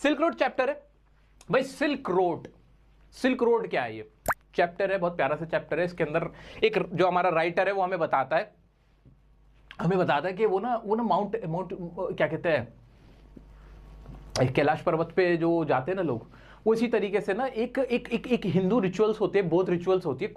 Silk road chapter है भाई। Silk road क्या है? ये चैप्टर है, बहुत प्यारा सा चैप्टर है। इसके अंदर एक जो हमारा राइटर है वो हमें बताता है कि वो ना माउंट क्या कहते हैं, कैलाश पर्वत पे जो जाते हैं ना लोग, वो इसी तरीके से ना एक हिंदू रिचुअल्स होते हैं, बौद्ध रिचुअल्स होती है,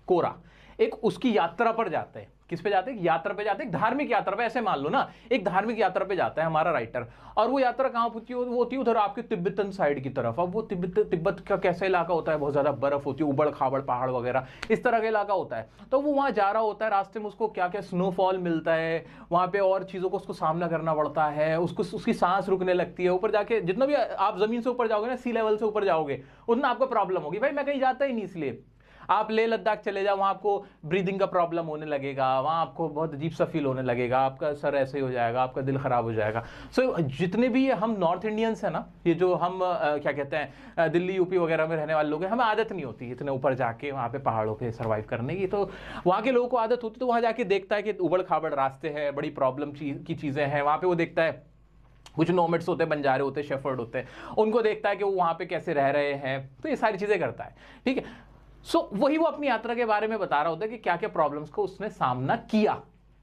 कोरा एक उसकी यात्रा पर जाते हैं। किस पे जाते हैं? यात्रा पे जाते हैं, धार्मिक यात्रा पे। ऐसे मान लो ना, एक धार्मिक यात्रा पे जाता है हमारा राइटर, और वो यात्रा कहाँ होती है? वो होती है उधर आपके तिब्बतन साइड की तरफ। अब वो तिब्बत का कैसा इलाका होता है? बहुत ज्यादा बर्फ होती है, उबड़ खाबड़ पहाड़ वगैरह इस तरह का इलाका होता है। तो वो वहां जा रहा होता है, रास्ते में उसको क्या क्या स्नोफॉल मिलता है, वहां पे और चीजों को उसको सामना करना पड़ता है, उसकी सांस रुकने लगती है। ऊपर जाके जितना भी आप जमीन से ऊपर जाओगे ना, सी लेवल से ऊपर जाओगे, उतना आपको प्रॉब्लम होगी। भाई मैं कहीं जाता ही नहीं, इसलिए आप लेह लद्दाख चले जाओ, वहां आपको ब्रीदिंग का प्रॉब्लम होने लगेगा, वहां आपको बहुत अजीब सा फील होने लगेगा, आपका सर ऐसे ही हो जाएगा, आपका दिल खराब हो जाएगा। सो जितने भी हम नॉर्थ इंडियंस हैं ना, ये जो हम क्या कहते हैं दिल्ली यूपी वगैरह में रहने वाले लोग हैं, हमें आदत नहीं होती इतने ऊपर जाके वहां पे पहाड़ों पे सर्वाइव करने की। तो वहां के लोगों को आदत होती, तो वहां जाके देखता है कि उबड़ खाबड़ रास्ते हैं, बड़ी प्रॉब्लम की चीजें हैं वहां पे। वो देखता है कुछ नोमैड्स होते हैं, बंजारे होते हैं, शेफर्ड होते हैं, उनको देखता है कि वो वहां पे कैसे रह रहे हैं, तो ये सारी चीजें करता है। ठीक है, वही वो अपनी यात्रा के बारे में बता रहा होता है कि क्या क्या प्रॉब्लम्स को उसने सामना किया।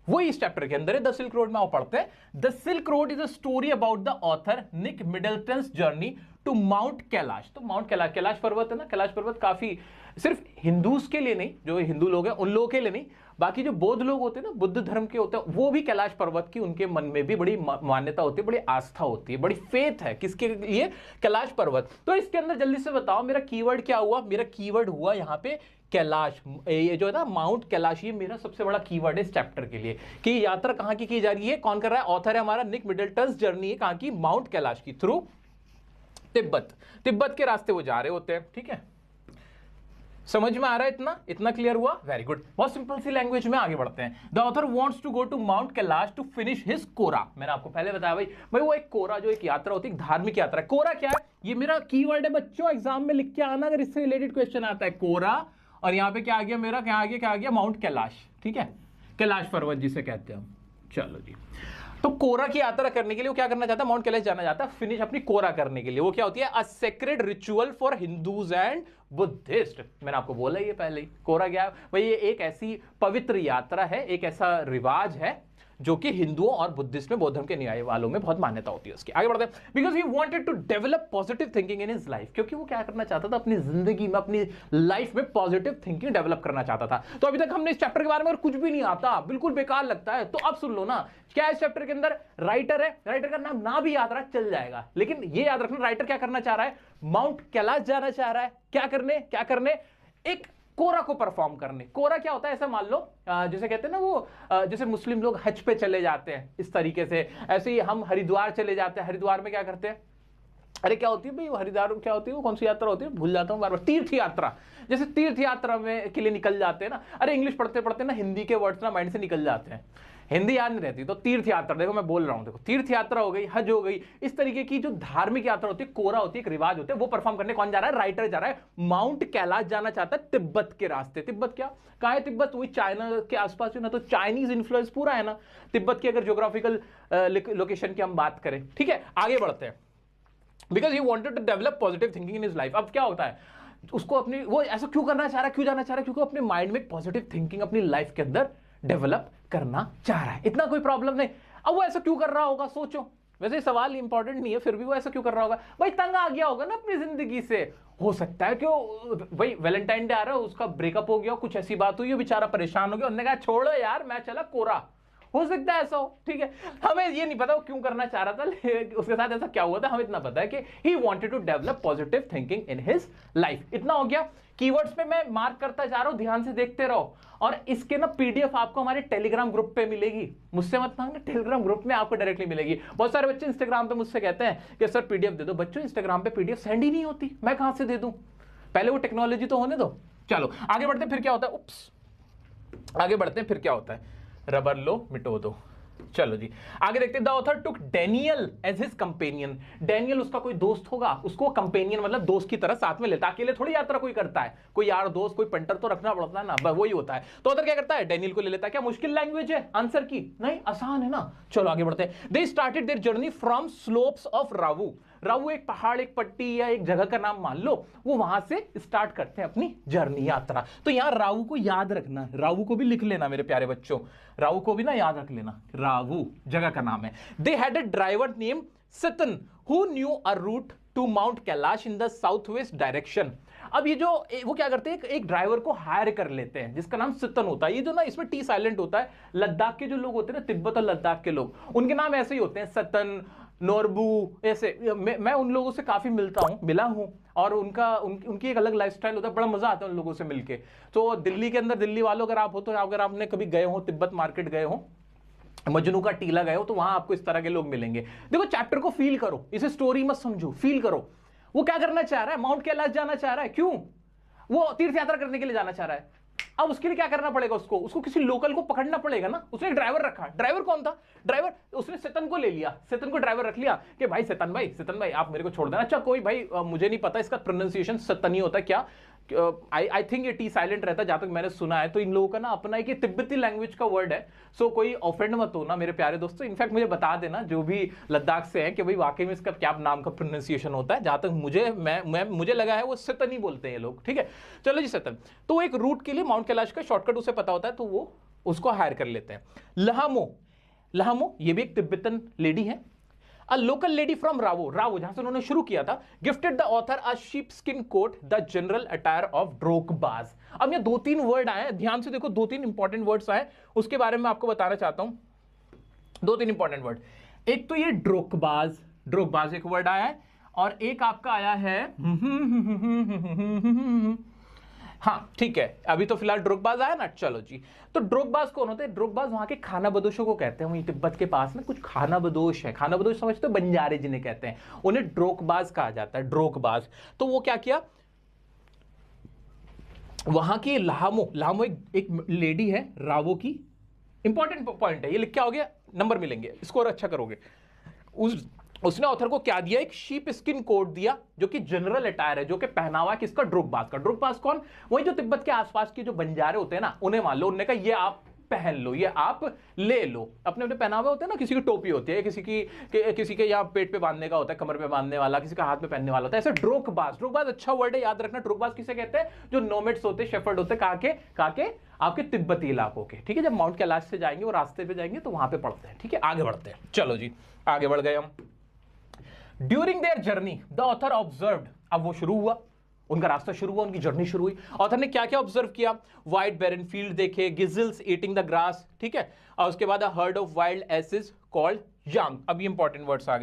वही इस चैप्टर के अंदर है, द सिल्क रोड में वो पढ़ते हैं। The silk road is a story about the author Nick Middleton's journey to mount Kailash. तो माउंट कैलाश पर्वत है ना, कैलाश पर्वत काफी सिर्फ हिंदूज के लिए नहीं, जो हिंदू लोग हैं उन लोगों के लिए नहीं, बाकी जो बौद्ध लोग होते हैं ना, बुद्ध धर्म के होते हैं, वो भी कैलाश पर्वत की उनके मन में भी बड़ी मान्यता होती है, बड़ी आस्था होती है, बड़ी फेथ है। किसके लिए? कैलाश पर्वत। तो इसके अंदर जल्दी से बताओ मेरा कीवर्ड क्या हुआ? मेरा कीवर्ड हुआ यहां पे कैलाश। ये जो है ना माउंट कैलाश, ये मेरा सबसे बड़ा कीवर्ड है इस चैप्टर के लिए कि यात्रा कहां की जा रही है, कौन कर रहा है? ऑथर है हमारा निक मिडलटन्स जर्नी है कहां की? माउंट कैलाश की, थ्रू तिब्बत के रास्ते वो जा रहे होते हैं। ठीक है, समझ में आ रहा है? इतना क्लियर हुआ? Very good. बहुत सिंपल सी लैंग्वेज में आगे बढ़ते हैं। The author wants to go to mount Kailash to finish his kora. मैंने आपको पहले बताया भाई वो एक कोरा जो एक यात्रा होती है, एक धार्मिक यात्रा। कोरा क्या है? ये मेरा कीवर्ड है बच्चों, एग्जाम में लिख के आना अगर इससे रिलेटेड क्वेश्चन आता है। कोरा, और यहां पे क्या आ गया मेरा? क्या आ गया? माउंट कैलाश। ठीक है, कैलाश पर्वत जिसे कहते हैं हम। चलो जी, तो कोरा की यात्रा करने के लिए वो क्या करना चाहता है? माउंट कैलाश जाना चाहता है, फिनिश अपनी कोरा करने के लिए। वो क्या होती है? अ sacred ritual for Hindus and Buddhist. मैंने आपको बोला ये पहले ही। कोरा क्या है भाई? ये एक ऐसी पवित्र यात्रा है, एक ऐसा रिवाज है जो कि हिंदुओं और बुद्धिस्ट में, बौद्ध धर्म के न्याय वालों में बहुत मान्यता होती है उसकी। आगे बढ़ते हैं। Because he wanted to develop positive thinking in his life. क्योंकि वो क्या करना चाहता था? अपनी जिंदगी में, अपनी लाइफ में पॉजिटिव थिंकिंग डेवलप करना चाहता था। तो अभी तक हमने इस चैप्टर के बारे में कुछ भी नहीं आता, बिल्कुल बेकार लगता है, तो अब सुन लो ना क्या इस चैप्टर के अंदर राइटर है, राइटर का नाम ना भी याद रहा चल जाएगा, लेकिन ये याद रखना राइटर क्या करना चाह रहा है? माउंट कैलाश जाना चाह रहा है। क्या करने? एक कोरा को परफॉर्म करने। कोरा क्या होता है? ऐसा मान लो जैसे कहते हैं ना वो जैसे मुस्लिम लोग हज पे चले जाते हैं इस तरीके से, ऐसे ही हम हरिद्वार चले जाते हैं। हरिद्वार में क्या करते हैं? अरे क्या होती है भाई हरिद्वार में? क्या होती है वो? कौन सी यात्रा होती है? भूल जाता हूँ बार बार। तीर्थ यात्रा। जैसे तीर्थ यात्रा में के लिए निकल जाते हैं ना, अरे इंग्लिश पढ़ते पढ़ते ना हिंदी के वर्ड्स ना माइंड से निकल जाते हैं, हिंदी याद नहीं रहती। तो तीर्थ यात्रा, देखो मैं बोल रहा हूं, देखो तीर्थ यात्रा हो गई, हज हो गई, इस तरीके की जो धार्मिक यात्रा होती है, कोरा होती है, एक रिवाज होते हैं, वो परफॉर्म करने कौन जा रहा है? राइटर जा रहा है। माउंट कैलाश जाना चाहता है तिब्बत के रास्ते। तिब्बत क्या? कहां है तिब्बत? वही चाइना के आसपास है ना, तो चाइनीज इन्फ्लुएंस पूरा है ना तिब्बत की, अगर ज्योग्राफिकल लोकेशन की हम बात करें। ठीक है, आगे बढ़ते हैं। Because he wanted to develop positive thinking in his life. अब क्या होता है उसको अपनी, वो ऐसा क्यों करना चाह रहा है, क्यों जाना चाह रहा है? क्योंकि अपने माइंड में पॉजिटिव थिंकिंग अपनी लाइफ के अंदर डेवलप करना चाह रहा है। इतना कोई प्रॉब्लम नहीं। अब वो ऐसा क्यों कर रहा होगा? सोचो, वैसे सवाल इंपॉर्टेंट नहीं है, फिर भी वो ऐसा क्यों कर रहा होगा? भाई तंग आ गया होगा ना अपनी जिंदगी से। हो सकता है कि भाई वैलेंटाइन डे आ रहा है, उसका ब्रेकअप हो गया, कुछ ऐसी बात हुई, बेचारा परेशान हो गया, उन्होंने कहा छोड़ो यार मैं चला कोरा। हो सकता है ऐसा हो। ठीक है, हमें ये नहीं पता वो क्यों करना चाह रहा था, उसके साथ ऐसा क्या हुआ था, हमें इतना पता है कि he wanted to develop positive thinking in his life. इतना हो गया। कीवर्ड्स पे मैं मार्क करता जा रहा हूं, ध्यान से देखते रहो। और इसके ना पीडीएफ आपको हमारे टेलीग्राम ग्रुप पे मिलेगी, मुझसे मत मांगना, टेलीग्राम ग्रुप में आपको डायरेक्टली मिलेगी। बहुत सारे बच्चे इंस्टाग्राम पे मुझसे कहते हैं कि सर पीडीएफ दे दो। बच्चों इंस्टाग्राम पे पीडीएफ सेंड ही नहीं होती, मैं कहां से दे दूं? पहले वो टेक्नोलॉजी तो होने दो। चलो आगे बढ़ते हैं, फिर क्या होता है? उप्स, आगे बढ़ते हैं, फिर क्या होता है? रबर लो मिटो दो। चलो जी आगे देखते हैं। The author took Daniel as his companion. Daniel उसका कोई दोस्त होगा, उसको कंपेनियन मतलब दोस्त की तरह साथ में लेता। अकेले थोड़ी यात्रा कोई करता है, कोई यार दोस्त, कोई पंटर तो रखना पड़ता है ना, वही होता है। तो ऑथर क्या करता है? डैनियल को ले लेता है। क्या मुश्किल लैंग्वेज है आंसर की? नहीं, आसान है ना। चलो आगे बढ़ते हैं। They started their journey from slopes of Ravu. Ravu एक पहाड़, एक पट्टी या एक जगह का नाम मान लो, वो वहां से स्टार्ट करते हैं अपनी जर्नी, यात्रा। तो यहां रावू को याद रखना, रावू को भी लिख लेना मेरे प्यारे बच्चों, रावू को भी ना याद रख लेना, रावू जगह का नाम है। They had a driver name Tsetan who knew a route to mount Kailash in the south west direction. अब ये जो वो क्या करते हैं, एक ड्राइवर को हायर कर लेते हैं जिसका नाम सतन होता है। ये जो ना इसमें टी साइलेंट होता है, लद्दाख के जो लोग होते हैं ना, तिब्बत और लद्दाख के लोग, उनके नाम ऐसे ही होते हैं, सतन, नोरबू, ऐसे। मैं उन लोगों से काफी मिला हूं और उनकी एक अलग लाइफस्टाइल होता है, बड़ा मजा आता है उन लोगों से मिलके। तो दिल्ली के अंदर, दिल्ली वालों अगर आप हो तो अगर आपने कभी गए हो तिब्बत मार्केट गए हो, मजनू का टीला गए हो, तो वहां आपको इस तरह के लोग मिलेंगे। देखो चैप्टर को फील करो, इसे स्टोरी मत समझो, फील करो। वो क्या करना चाह रहा है, माउंट कैलाश जाना चाह रहा है, क्यों? वो तीर्थ यात्रा करने के लिए जाना चाह रहा है। अब उसके लिए क्या करना पड़ेगा, उसको किसी लोकल को पकड़ना पड़ेगा ना। उसने एक ड्राइवर रखा। ड्राइवर कौन था? ड्राइवर उसने सतन को ले लिया, सतन को ड्राइवर रख लिया कि भाई सतन भाई आप मेरे को छोड़ देना। अच्छा कोई भाई, मुझे नहीं पता इसका प्रोनाउंसिएशन सतन ही होता है क्या, आई थिंक ये टी साइलेंट रहता है जहां तक मैंने सुना है। तो इन लोगों का ना अपना एक तिब्बती लैंग्वेज का वर्ड है, सो कोई ऑफेंड मत हो ना मेरे प्यारे दोस्तों। इनफैक्ट मुझे बता देना जो भी लद्दाख से है कि भाई वाकई में इसका क्या नाम का प्रोनाउंसिएशन होता है। जहां तक मुझे लगा है वो सतन ही बोलते हैं ये लोग, ठीक है। चलो जी, सतन। तो वो एक रूट के लिए माउंट कैलाश का शॉर्टकट उसे पता होता है, तो वो उसको हायर कर लेते हैं। लहामो ये भी एक तिब्बतन लेडी है। A local lady from रावो जहां से उन्होंने शुरू किया था, gifted the author a sheepskin coat, the general attire of ड्रोकबाज। अब ये 2-3 वर्ड आए, ध्यान से देखो, 2-3 इंपॉर्टेंट वर्ड्स आए, उसके बारे में आपको बताना चाहता हूं। 2-3 इंपॉर्टेंट वर्ड, एक तो ये ड्रोकबाज एक वर्ड आया है, और एक आपका आया है हाँ ठीक है, अभी तो फिलहाल ड्रोकबाज आया ना। चलो जी, तो ड्रोकबाज कौन होते हैं? ड्रोकबाज वहां के खाना बदोशों को कहते हैं। वहीं तिब्बत के पास में कुछ खाना बदोश है, खाना बदोश समझते हो, बंजारे जिन्हें कहते हैं, उन्हें ड्रोकबाज कहा जाता है, ड्रोकबाज। तो वो क्या किया, वहां की लामो एक लेडी है रावो की। इंपॉर्टेंट पॉइंट है ये, लिख के आओगे नंबर मिलेंगे, स्कोर अच्छा करोगे। उसने ऑथर को क्या दिया, एक शीप स्किन कोट दिया, जो कि जनरल अटायर है, जो कि पहनावा किसका, ड्रोकबाज का। ड्रोकबाज कौन? वही जो तिब्बत के आसपास के जो बंजारे होते हैं ना, उन्हें मान लो, उन्होंने कहा ये आप पहन लो, ये आप ले लो। अपने अपने पहनावे होते हैं ना, किसी की टोपी होती है, किसी के यहाँ पेट पे बांधने का होता है, कमर पे बांधने वाला, किसी का हाथ में पहनने वाला होता है, ऐसे ड्रोकबाज अच्छा वर्ड है, याद रखना। ड्रोकबाज किसे कहते हैं? जो नोमैड्स होते हैं, शेफर्ड होते हैं, कहाँ के आपके तिब्बती इलाकों के, ठीक है। जब माउंट कैलाश से जाएंगे, वो रास्ते पे जाएंगे तो वहां पे पढ़ते हैं, ठीक है। आगे बढ़ते हैं, चलो जी आगे बढ़ गए हम। During their journey the author observed, अब वो शुरू हुआ, उनका रास्ता शुरू हुआ, उनकी जर्नी शुरू हुई। ऑथर ने क्या क्या ऑब्जर्व किया? वाइड बैरन फील्ड देखे, गिजल्स ईटिंग द ग्रास, ठीक है। और उसके बाद a herd of wild asses called Yang. अब ये इंपॉर्टेंट वर्ड्स आ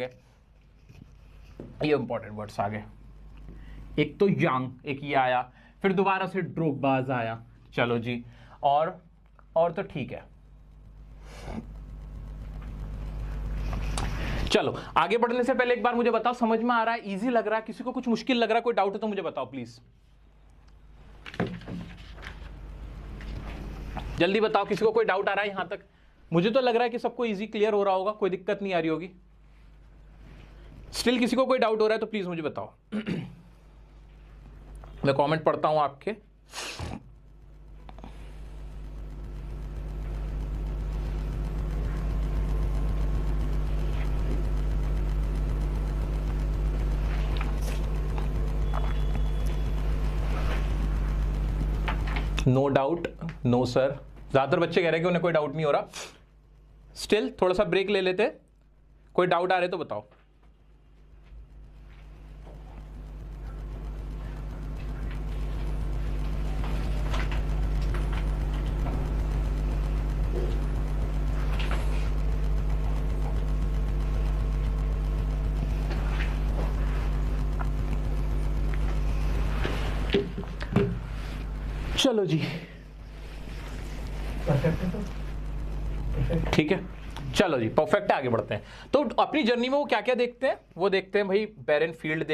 गए, एक तो यांग, एक ये आया, फिर दोबारा से ड्रोकबाज आया। चलो जी, और तो ठीक है। चलो आगे बढ़ने से पहले एक बार मुझे बताओ, समझ में आ रहा है, इजी लग रहा है, किसी को कुछ मुश्किल लग रहा है, कोई डाउट है तो मुझे बताओ प्लीज, जल्दी बताओ, किसी को कोई डाउट आ रहा है यहां तक? मुझे तो लग रहा है कि सबको इजी क्लियर हो रहा होगा, कोई दिक्कत नहीं आ रही होगी। स्टिल किसी को कोई डाउट हो रहा है तो प्लीज मुझे बताओ। मैं कमेंट पढ़ता हूं आपके। No doubt, no sir. ज्यादातर बच्चे कह रहे हैं कि उन्हें कोई डाउट नहीं हो रहा। स्टिल थोड़ा सा ब्रेक ले लेते, कोई डाउट आ रहे तो बताओ। चलो जी, ठीक है, चलो जी परफेक्ट है, आगे बढ़ते हैं। तो अपनी जर्नी में वो क्या क्या देखते हैं? वो देखते हैं भाई बैरन फील्ड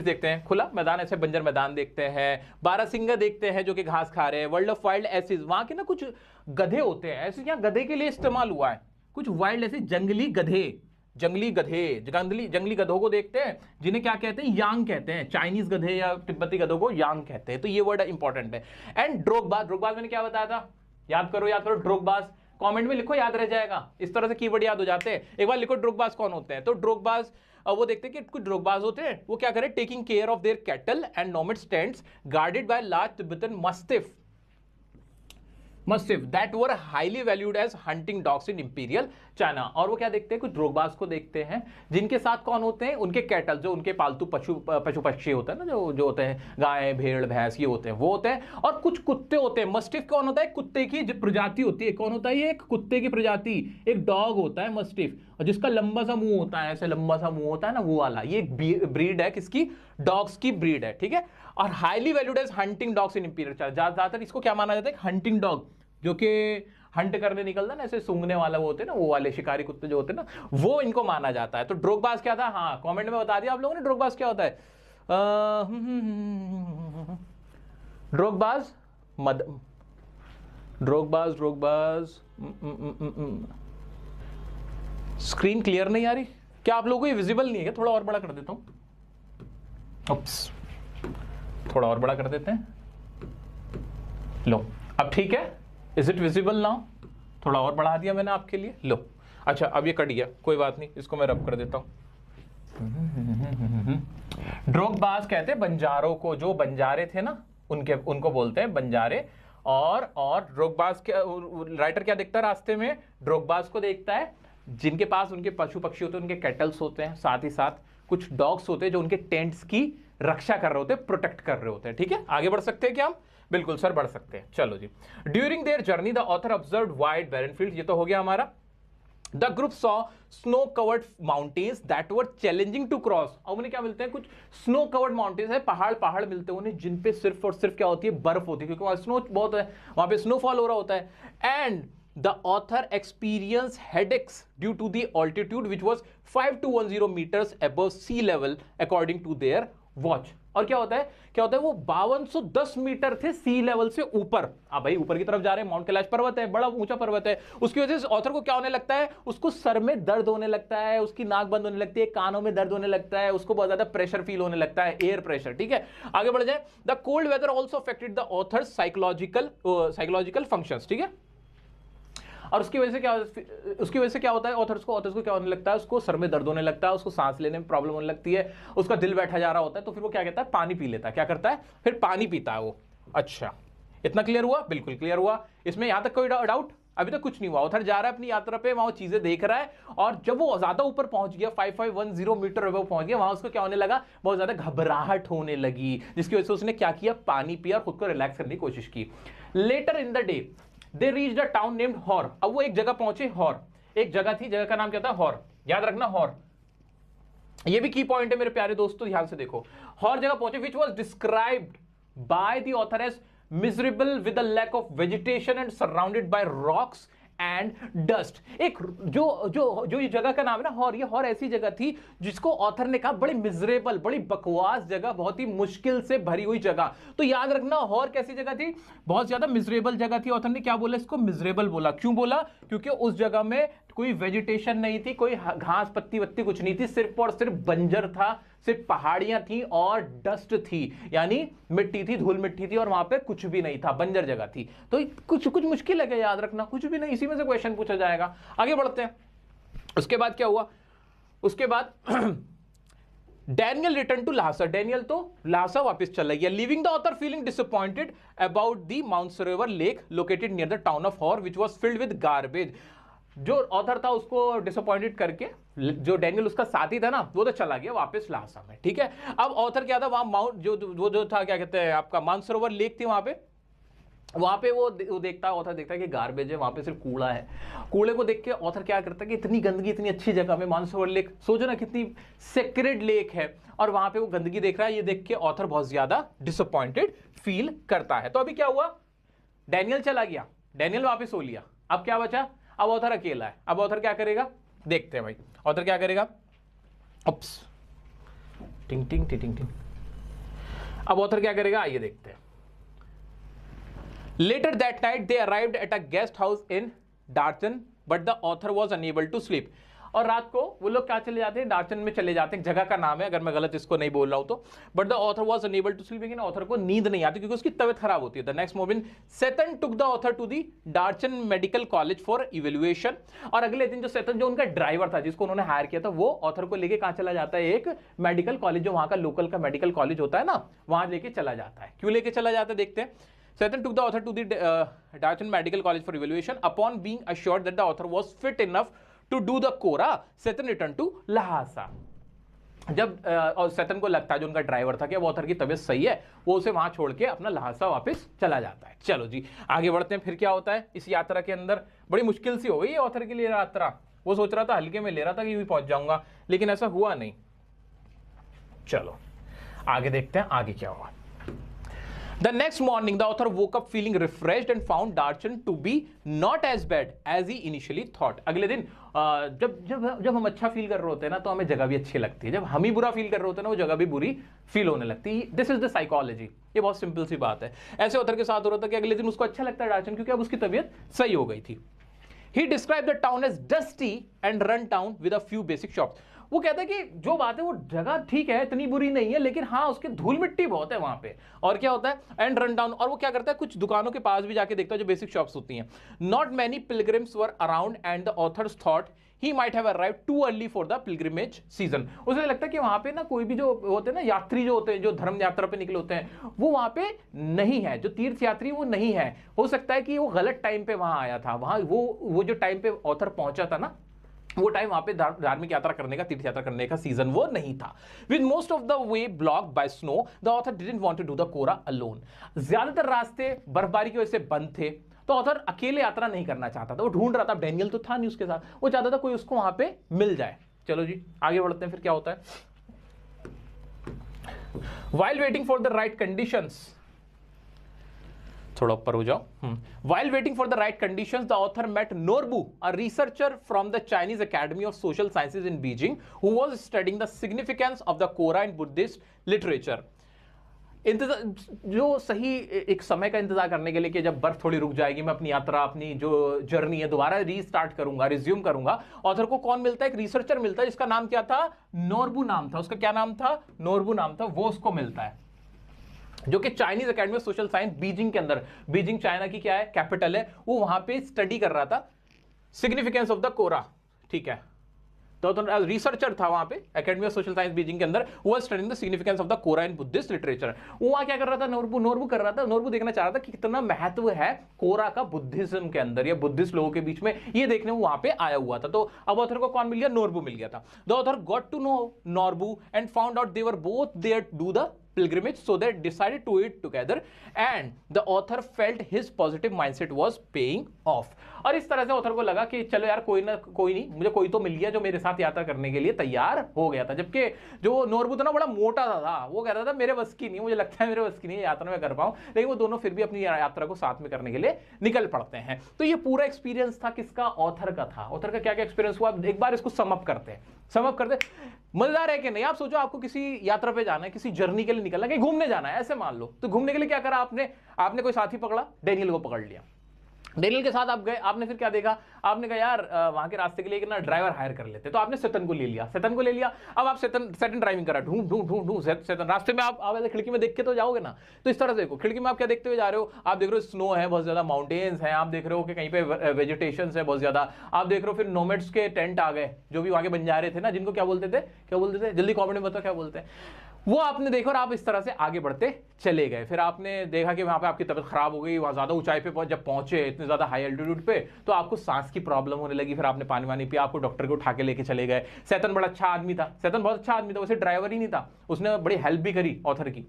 देखते हैं, खुला मैदान, ऐसे बंजर मैदान देखते हैं, बारहसिंगा देखते हैं जो कि घास खा रहे हैं, वर्ल्ड ऑफ वाइल्ड एसेस, वहां के ना कुछ गधे होते हैं, ऐसे यहाँ गधे के लिए इस्तेमाल हुआ है, कुछ वाइल्ड ऐसे जंगली गधों को देखते हैं, जिन्हें क्या कहते हैं? यांग कहते हैं। चाइनीज गधे या तिब्बती गधों को यांग कहते हैं। तो ये वर्ड इंपॉर्टेंट है। एंड ड्रोकबाज मैंने क्या बताया था? याद करो, ड्रोकबाज कमेंट में लिखो, याद रह जाएगा। इस तरह से कीवर्ड याद हो जाते हैं। एक बार लिखो ड्रोगबाज कौन होते हैं। तो ड्रोगबाज वो देखते हैं कि कुछ ड्रोगबाज होते हैं, वो क्या करें, taking care of their cattle and nomad stands guarded by large Tibetan mastiff that were highly valued as hunting dogs in imperial China। और वो क्या देखते हैं, कुछ ड्रोगबाज को देखते हैं जिनके साथ कौन होते हैं, उनके कैटल, जो उनके पालतू पशु पक्षी होते हैं ना, जो होते हैं गाय भेड़ भैंस, ये होते हैं, वो होते हैं। और कुछ कुत्ते होते हैं। मस्टिफ कौन होता है, कुत्ते की जो प्रजाति होती है। कौन होता है ये, एक कुत्ते की प्रजाति, एक डॉग होता है मस्टिफ, और जिसका लंबा सा मुंह होता है, ऐसे लंबा सा मुंह होता है ना, वो वाला। ये एक ब्रीड है, किसकी, डॉग्स की ब्रीड है, ठीक है। और highly valued as hunting dogs in imperial China. ज्यादातर इसको क्या माना जाता है, हंटिंग डॉग, जो कि हंट करने निकलता है ना, ऐसे सूंघने वाला, वो होते हैं ना, वो वाले शिकारी कुत्ते जो होते हैं ना, वो इनको माना जाता है। तो ड्रोगबाज क्या था, हाँ कमेंट में बता दिया आप लोगों ने ड्रोगबाज क्या होता है। ड्रोगबाज स्क्रीन क्लियर नहीं आ रही क्या आप लोगों को, ये विजिबल नहीं है क्या? थोड़ा और बड़ा कर देता हूं, थोड़ा और बड़ा कर देते हैं, लो अब ठीक है। Is it visible now? थोड़ा और बढ़ा दिया मैंने आपके लिए, लो। अच्छा अब ये कट गया, कोई बात नहीं, इसको मैं रब कर देता हूं। ड्रोगबाज कहते हैं बंजारों को, जो बंजारे थे ना, उनको बोलते हैं बंजारे। और ड्रोगबाज के राइटर क्या देखता है रास्ते में, ड्रोगबाज को देखता है जिनके पास उनके पशु पक्षी होते हैं, उनके कैटल्स होते हैं, साथ ही साथ कुछ डॉग्स होते हैं जो उनके टेंट्स की रक्षा कर रहे होते हैं, प्रोटेक्ट कर रहे होते हैं, ठीक है। आगे बढ़ सकते हैं क्या हम? बिल्कुल सर, बढ़ सकते हैं, चलो जी। During their journey the author observed wide barren field, ये तो हो गया हमारा। The group saw snow covered mountains that were challenging to cross. अब उन्हें क्या मिलते हैं, कुछ स्नो कवर्ड माउंटेन्स है, पहाड़ मिलते हैं उन्हें, जिन पे सिर्फ और सिर्फ क्या होती है, बर्फ होती है, क्योंकि वहां स्नो बहुत है, वहां पे स्नोफॉल हो रहा होता है। And the author experienced headaches due to the altitude which was 5 to 10 meters above sea level according to their watch। और क्या होता है वो 5210 मीटर थे सी लेवल से ऊपर। अब भाई ऊपर की तरफ जा रहे हैं, माउंट कैलाश पर्वत है, बड़ा ऊंचा पर्वत है, उसकी वजह से ऑथर को क्या होने लगता है, उसको सर में दर्द होने लगता है, उसकी नाक बंद होने लगती है, कानों में दर्द होने लगता है, उसको बहुत ज्यादा प्रेशर फील होने लगता है, एयर प्रेशर, ठीक है। आगे बढ़ जाए। The cold weather also affected the author's psychological functions, ठीक है। और उसकी वजह से क्या होता है, ऑथर्स को क्या होने लगता है, उसको सर में दर्द होने लगता है, उसको सांस लेने में प्रॉब्लम होने लगती है, उसका दिल बैठा जा रहा होता है, तो फिर वो क्या कहता है, पानी पी लेता है। क्या करता है, फिर पानी पीता है वो। अच्छा इतना क्लियर हुआ? बिल्कुल क्लियर हुआ। इसमें यहां तक कोई डाउट? अभी तक कुछ नहीं हुआ। ऑथर जा रहा है अपनी यात्रा पे, वहां चीजें देख रहा है, और जब वो ज्यादा ऊपर पहुंच गया, 5510 मीटर वो पहुंच गया, वहां उसको क्या होने लगा, बहुत ज्यादा घबराहट होने लगी, जिसकी वजह से उसने क्या किया, पानी पिया और खुद को रिलैक्स करने की कोशिश की। Later in the day they reached a town named Hor. अब वो एक जगह पहुंचे, हॉर एक जगह थी, जगह का नाम क्या था, हॉर। याद रखना हॉर, ये भी की पॉइंट है मेरे प्यारे दोस्तों, ध्यान से देखो। हॉर जगह पहुंचे which was described by the author as miserable with a lack of vegetation and surrounded by rocks and dust. एक जो ये जगह का नाम है ना हॉर, ये हॉर ऐसी जगह थी जिसको ऑथर ने कहा बड़ी मिजरेबल, बड़ी बकवास जगह, बहुत ही मुश्किल से भरी हुई जगह। तो याद रखना हॉर कैसी जगह थी, बहुत ज्यादा मिजरेबल जगह थी। ऑथर ने क्या बोला, इसको मिजरेबल बोला। क्यों बोला? क्योंकि उस जगह में कोई वेजिटेशन नहीं थी, कोई घास पत्ती वत्ती कुछ नहीं थी, सिर्फ और सिर्फ बंजर था, सिर्फ पहाड़ियां थी और डस्ट थी, यानी मिट्टी थी, धूल मिट्टी थी, और वहां पे कुछ भी नहीं था, बंजर जगह थी। तो कुछ मुश्किल है, याद रखना कुछ भी नहीं, इसी में से क्वेश्चन पूछा जाएगा। आगे बढ़ते हैं। उसके बाद क्या हुआ, उसके बाद Daniel return to Lhasa. Daniel तो लासा वापस चला गया, leaving the author feeling disappointed about the mount Sarovar lake located near the town of Hor which was filled with garbage. जो ऑथर था उसको डिसअपॉइंटेड करके, जो डैनियल उसका साथी था ना, वो तो चला गया वापस लासा में, ठीक है। अब ऑथर क्या था, वहां माउंट जो था, क्या कहते हैं आपका, मानसरोवर लेक थी, वहां पे वो देखता है, ऑथर देखता है कि गार्बेज है, वहां पे सिर्फ कूड़ा है। कूड़े को देख के ऑथर क्या करता है कि इतनी गंदगी, इतनी अच्छी जगह में मानसरोवर लेक, सोचो ना कितनी सेक्रेड लेक है, और वहां पे वो गंदगी देख रहा है। ये देख के ऑथर बहुत ज्यादा डिसअपॉइंटेड फील करता है। तो अभी क्या हुआ, डैनियल चला गया, डैनियल वापस सो लिया, अब क्या बचा, अब ऑथर अकेला है। अब ऑथर क्या करेगा, देखते हैं भाई ऑथर क्या करेगा। उप्स, टिंग टिंग टिंग टिंग। अब ऑथर क्या करेगा, आइए देखते हैं। Later that night they arrived at a guest house in Darton, but the author was unable to sleep। और रात को वो लोग क्या चले जाते हैं, डार्चन में चले जाते हैं, जगह का नाम है अगर मैं गलत इसको नहीं बोल रहा हूं तो। But the author was unable to sleep, लेकिन ऑथर को नींद नहीं आती क्योंकि उसकी तबियत खराब होती है। The next morning Tsetan took the author to the Darchen medical college for evaluation, और अगले दिन जो सेतन जो उनका ड्राइवर था जिसको उन्होंने हायर किया था, वो ऑथर को लेके कहां चला जाता है, एक मेडिकल कॉलेज जो वहां का लोकल का मेडिकल कॉलेज होता है ना, वहां लेके चला जाता है। क्यों लेके चला जाता है देखते हैं। Seton took the author to the Darton Medical College for evaluation. Upon being assured that the author was fit enough to do the Kora, Seton returned to Lhasa. जब और सेतन को लगता है जो उनका ड्राइवर था कि अब ऑथर की तबीयत सही है, वो उसे वहां छोड़ के अपना लहासा वापस चला जाता है। चलो जी आगे बढ़ते हैं, फिर क्या होता है इस यात्रा के अंदर। बड़ी मुश्किल सी हो गई ऑथर के लिए यात्रा। वो सोच रहा था हल्के में ले रहा था कि यूं पहुंच जाऊंगा, लेकिन ऐसा हुआ नहीं। चलो आगे देखते हैं आगे क्या हुआ। The next morning, the author woke up feeling refreshed and found Darchan to be not as bad as he initially thought. अगले दिन जब हम अच्छा फील कर रहे होते हैं ना, तो हमें जगह भी अच्छी लगती है। जब हम ही बुरा फील कर रहे होते हैं ना, वो जगह भी बुरी फील होने लगती है। This is the psychology. ये बहुत सिंपल सी बात है। ऐसे ऑथर के साथ हो रहा था कि अगले दिन उसको अच्छा लगता है डार्चन, क्योंकि अब उसकी तबीयत सही हो गई थी। He described the town as dusty and run down with a few basic shops. वो कहता है कि जो बात है वो जगह ठीक है, इतनी बुरी नहीं है, लेकिन हाँ उसकी धूल मिट्टी बहुत है वहां पे। और क्या होता है एंड रन डाउन, और वो क्या करता है कुछ दुकानों के पास भी जाके देखता है जो बेसिक शॉप्स होती हैं। Not many pilgrims were around and the author's thought he might have arrived too early for the pilgrimage season. उसे लगता है कि वहां पे ना कोई भी जो होते हैं ना यात्री जो होते हैं, जो धर्म यात्रा पे निकले होते हैं, वो वहां पे नहीं है, जो तीर्थ यात्री वो नहीं है। हो सकता है कि वो गलत टाइम पे वहां आया था। वहां वो जो टाइम पे ऑथर पहुंचा था ना, वो टाइम वहां पे धार्मिक यात्रा करने का, तीर्थ यात्रा करने का सीजन वो नहीं था। With most of the way blocked by snow, the author didn't want to do the kora alone. ज्यादातर रास्ते बर्फबारी की वजह से बंद थे, तो ऑथर अकेले यात्रा नहीं करना चाहता था। वो ढूंढ रहा था, डैनियल तो था नहीं उसके साथ, वो चाहता था कोई उसको वहां पे मिल जाए। चलो जी आगे बढ़ते हैं, फिर क्या होता है। While waiting for the right conditions, थोड़ा ऊपर हो जाओ। While waiting for the right conditions, the author met Norbu, a researcher from the Chinese Academy of Social Sciences in Beijing, who was studying the significance of the Quora in Buddhist literature. जो सही एक समय का इंतजार करने के लिए कि जब बर्फ थोड़ी रुक जाएगी, मैं अपनी यात्रा, अपनी जो जर्नी है दोबारा रीस्टार्ट करूंगा, रिज्यूम करूंगा। ऑथर को कौन मिलता है, एक रिसर्चर मिलता है जिसका नाम क्या था, नोरबू नाम था। उसका क्या नाम था, नोरबू नाम था। वो उसको मिलता है जो कि Chinese academy of social science Beijing के अंदर, बीजिंग चाइना की क्या है कैपिटल है, वो वहां पे स्टडी कर रहा था सिग्निफिकेंस ऑफ द कोरा। ठीक है, तो रिसर्चर था वहां पे academy of social science Beijing के अंदर, वो studying the significance of the kora in Buddhist literature. वो वहां क्या कर रहा था, नोरबू कर रहा था। नोरबू देखना चाह रहा था कि कितना महत्व है कोरा का बुद्धिज्म के अंदर या बुद्धिस्ट लोगों के बीच में, ये देखने वो वहां पे आया हुआ था। तो अब ऑथर को कौन मिल गया, नोरबू मिल गया था। The author got to know Norbu and found out they were both there to do the pilgrimage, so they decided to eat together and the author felt his positive mindset was paying off। और इस तरह से author को लगा कि चलो यार कोई नहीं, मुझे कोई तो मिल गया जो मेरे साथ यात्रा करने के लिए तैयार हो गया था। जबकि जो नोरबू था ना बड़ा मोटा था, वो कहता था मेरे बस की नहीं, मुझे लगता है मेरे बस की नहीं यात्रा में कर पाऊं, लेकिन वो दोनों फिर भी अपनी यात्रा को साथ में करने के लिए निकल पड़ते हैं। तो ये पूरा एक्सपीरियंस था किसका, ऑथर का था। ऑथर का क्या क्या एक्सपीरियंस हुआ, एक बार इसको समअप करते। मजेदार है कि नहीं। आप सोचो आपको किसी यात्रा पे जाना है, किसी जर्नी के लिए निकलना, कहीं घूमने जाना है, ऐसे मान लो। तो घूमने के लिए क्या करा आपने कोई साथी पकड़ा, डेनियल को पकड़ लिया। डेनियल के साथ आप गए, आपने फिर क्या देखा, आपने कहा यार वहां के रास्ते के लिए ना ड्राइवर हायर कर लेते। तो आपने सेतन को ले लिया। अब आप सेतन ड्राइविंग करा, ढूंढ सेतन। रास्ते में आप ऐसे खिड़की में देख के तो जाओगे ना, तो इस तरह से देखो खिड़की में आप क्या देखते हुए जा रहे हो, आप देख रहे हो स्नो है बहुत ज्यादा, माउंटेन्स हैं, आप देख रहे हो कि कहीं पे वेजिटेशन है बहुत ज्यादा, आप देख रहे हो फिर नोमैड्स के टेंट आ गए जो भी वहां के बंजारे थे ना, जिनको क्या बोलते थे, जल्दी कमेंट में बताओ क्या बोलते हैं। वो आपने देखा और आप इस तरह से आगे बढ़ते चले गए। फिर आपने देखा कि वहां पे आपकी तबीयत खराब हो गई, वहां ज्यादा ऊंचाई पे जब पहुंचे, इतने ज्यादा हाई एल्टीट्यूड पे, तो आपको सांस की प्रॉब्लम होने लगी। फिर आपने पानी वानी पिया, आपको डॉक्टर को उठा के लेके चले गए। सेतन बड़ा अच्छा आदमी था, सेतन बहुत अच्छा आदमी था, वैसे ड्राइवर ही नहीं था, उसने बड़ी हेल्प भी करी ऑथर की।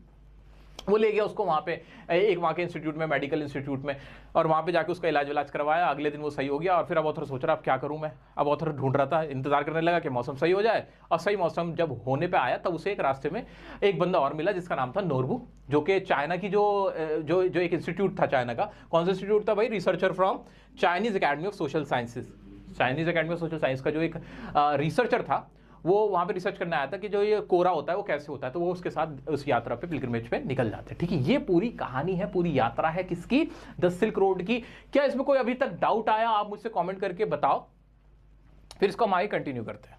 वो ले गया उसको वहाँ पे एक वहाँ के इंस्टीट्यूट में, मेडिकल इंस्टीट्यूट में, और वहाँ पे जाके उसका इलाज करवाया। अगले दिन वो सही हो गया। और फिर अब ऑथर सोच रहा अब क्या करूँ मैं। अब ऑथर ढूंढ रहा था, इंतजार करने लगा कि मौसम सही हो जाए। और सही मौसम जब होने पे आया तब उसे एक रास्ते में एक बंदा और मिला जिसका नाम था नोरबू, जो कि चाइना की जो एक इंस्टीट्यूट था चाइना का। कौन सा इंस्टीट्यूट था भाई, researcher from Chinese academy of social sciences. Chinese academy of social science का जो एक रिसर्चर था, वो वहां पे रिसर्च करने आया था कि जो ये कोरा होता है वो कैसे होता है। तो वो उसके साथ उस यात्रा पे पिलग्रिमेज पे निकल जाते हैं। ठीक है, ये पूरी कहानी है, पूरी यात्रा है किसकी, द सिल्क रोड की। क्या इसमें कोई अभी तक डाउट आया, आप मुझसे कमेंट करके बताओ। फिर इसको हम आगे कंटिन्यू करते हैं।